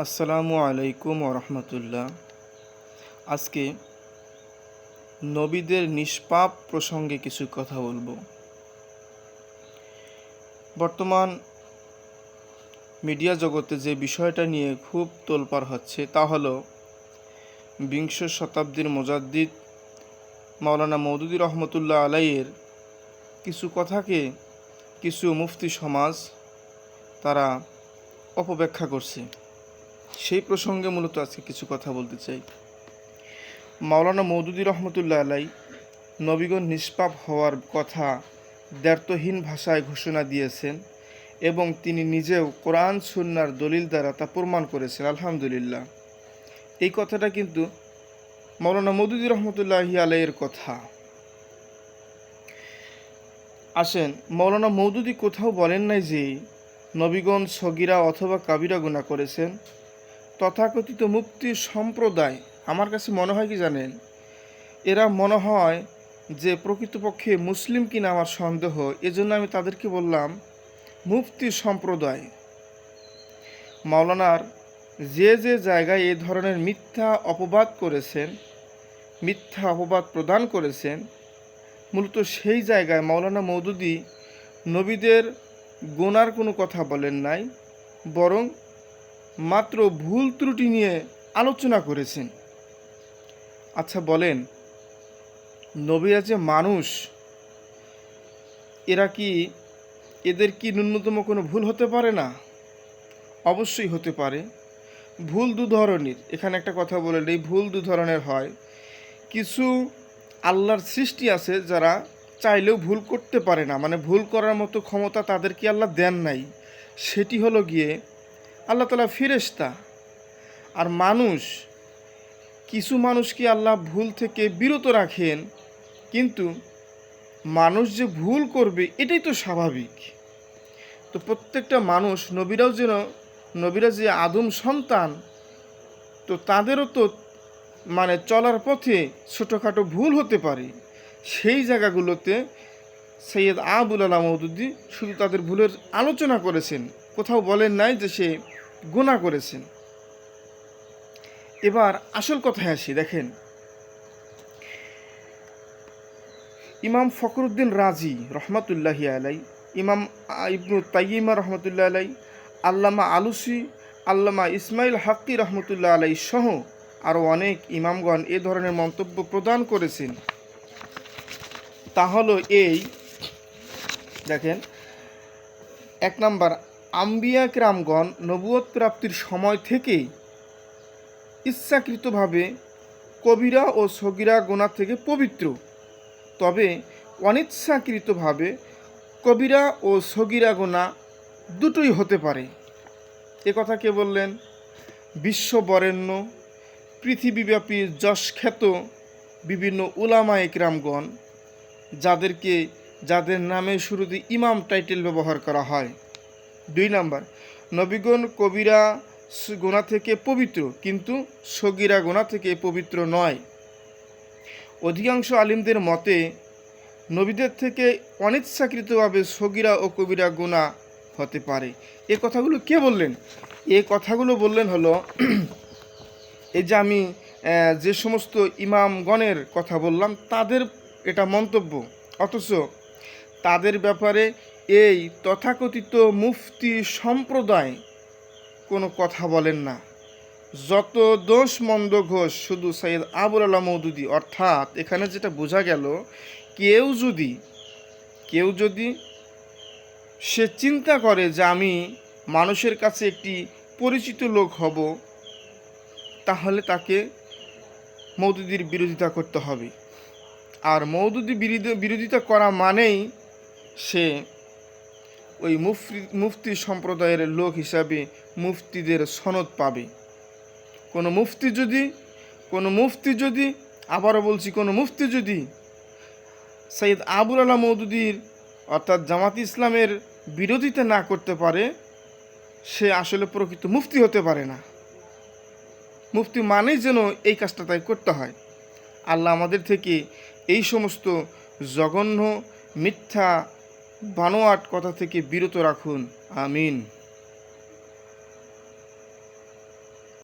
আসসালামু আলাইকুম ওরহমতুল্লাহ। আজকে নবীদের নিষ্পাপ প্রসঙ্গে কিছু কথা বলবো। বর্তমান মিডিয়া জগতে যে বিষয়টা নিয়ে খুব তোলপাড় হচ্ছে তা হলো বিংশ শতাব্দীর মুজাদ্দিদ মাওলানা মওদুদী রহমতুল্লাহ আলাইয়ের কিছু কথাকে কিছু মুফতি সমাজ তারা অপব্যাখ্যা করছে। সেই প্রসঙ্গে মূলত আজকে কিছু কথা বলতে চাই। মাওলানা মওদুদী রহমতুল্লাহ আলাই নবীগণ নিষ্পাপ হওয়ার কথা দ্ব্যর্থহীন ভাষায় ঘোষণা দিয়েছেন এবং তিনি নিজেও কোরআন সুন্নাহর দলিল দ্বারা তা প্রমাণ করেছেন। আলহামদুলিল্লাহ, এই কথাটা কিন্তু মাওলানা মওদুদী রহমতুল্লাহি আলাইয়ের কথা। আসেন, মাওলানা মওদুদী কোথাও বলেন নাই যে নবীগণ সগীরা অথবা কাবিরা গুনাহ করেছেন। তথাকথিত মুফতি সম্প্রদায়, আমার কাছে মনে হয় কি জানেন, এরা মনে হয় যে প্রকৃতপক্ষে মুসলিম কিনা আমার সন্দেহ, এজন্য আমি তাদেরকে বললাম মুফতি সম্প্রদায়। মাওলানার যে যে জায়গায় এ ধরনের মিথ্যা অপবাদ করেছেন, মিথ্যা অপবাদ প্রদান করেছেন, মূলত সেই জায়গায় মাওলানা মওদুদী নবীদের গোনার কোনো কথা বলেন নাই, বরং মাত্র ভুল ত্রুটি নিয়ে আলোচনা করেছেন। আচ্ছা বলেন, নবীরা যে মানুষ, এদের কি ন্যূনতম কোনো ভুল হতে পারে না? অবশ্যই হতে পারে। ভুল দু ধরনের, এখানে একটা কথা বলেন, এই ভুল দু ধরনের হয়। কিছু আল্লাহর সৃষ্টি আছে যারা চাইলেও ভুল করতে পারে না, মানে ভুল করার মতো ক্ষমতা তাদেরকে আল্লাহ দেন নাই। সেটি হলো গিয়ে আল্লাহ তাআলা ফেরেশতা। আর কিছু মানুষকে আল্লাহ ভুল থেকে বিরত রাখেন, কিন্তু মানুষ যে ভুল করবে এটাই তো স্বাভাবিক। তো প্রত্যেকটা মানুষ, নবীরা যে আদম সন্তান, তো তাদেরও তো মানে চলার পথে ছোটোখাটো ভুল হতে পারে। সেই জায়গাগুলোতে সৈয়দ আবুল আলা মওদুদী শুধু তাদের ভুলের আলোচনা করেছেন, কোথাও বলেন নাই যে সে গুনাহ করেছেন। এবার আসল কথায় আসি। দেখেন, ইমাম ফখরুদ্দিন রাজি রহমতুল্লাহি আলাই, ইমাম ইবনু তাইয়িমা রহমতুল্লাহ আলাই, আল্লামা আলুসি, আল্লামা ইসমাইল হাক্কি রহমতুল্লাহ আলাই সহ আরও অনেক ইমামগণ এ ধরনের মন্তব্য প্রদান করেছেন। তা হলো এই, দেখেন, এক নাম্বার, আম্বিয়া কিরামগণ নবুয়ত প্রাপ্তির সময় থেকেই ইচ্ছাকৃতভাবে কবিরা ও সগীরা গুনাহ থেকে পবিত্র, তবে অনিচ্ছাকৃতভাবে কবিরা ও সগীরা গুনাহ দুটোই হতে পারে। এ কথা কে বললেন? বিশ্ববরেণ্য পৃথিবীব্যাপী যশখ্যাত বিভিন্ন উলামায়ে কিরামগণ, যাদের নামে শুরুতে ইমাম টাইটেল ব্যবহার করা হয়। 2 নাম্বার, নবীগণ কবিরা গুনাহ থেকে পবিত্র, কিন্তু সগীরা গুনাহ থেকে পবিত্র নয়। অধিকাংশ আলিমদের মতে নবীদের থেকে অনিচ্ছাকৃতভাবে সগীরা ও কবিরা গুনাহ হতে পারে। এ কথাগুলো কে বললেন? এ কথাগুলো বললেন হলো এই যে আমি যে সমস্ত ইমামগণের কথা বললাম তাদের এটা মন্তব্য, অথচ তাদের ব্যাপারে এই তথাকথিত মুফতি সম্প্রদায় কোনো কথা বলেন না। যত দোষ মন্দ ঘোষ শুধু সৈয়দ আবুল আলা মওদুদী। অর্থাৎ এখানে যেটা বোঝা গেল, কেউ যদি সে চিন্তা করে যে আমি মানুষের কাছে একটি পরিচিত লোক হব, তাহলে তাকে মওদুদীর বিরোধিতা করতে হবে। আর মওদুদী বিরোধিতা করা মানেই সে ওই মুফতি সম্প্রদায়ের লোক হিসাবে মুফতিদের সনদ পাবে। কোনো মুফতি যদি আবারও বলছি, কোনো মুফতি যদি সৈয়দ আবুল আলা মওদুদীর অর্থাৎ জামাত ইসলামের বিরোধিতা না করতে পারে, সে আসলে প্রকৃত মুফতি হতে পারে না। মুফতি মানেই যেন এই কাজটা তাই করতে হয়। আল্লাহ আমাদের থেকে এই সমস্ত জঘন্য মিথ্যা বানোয়াট কথা থেকে বিরত রাখুন। আমিন।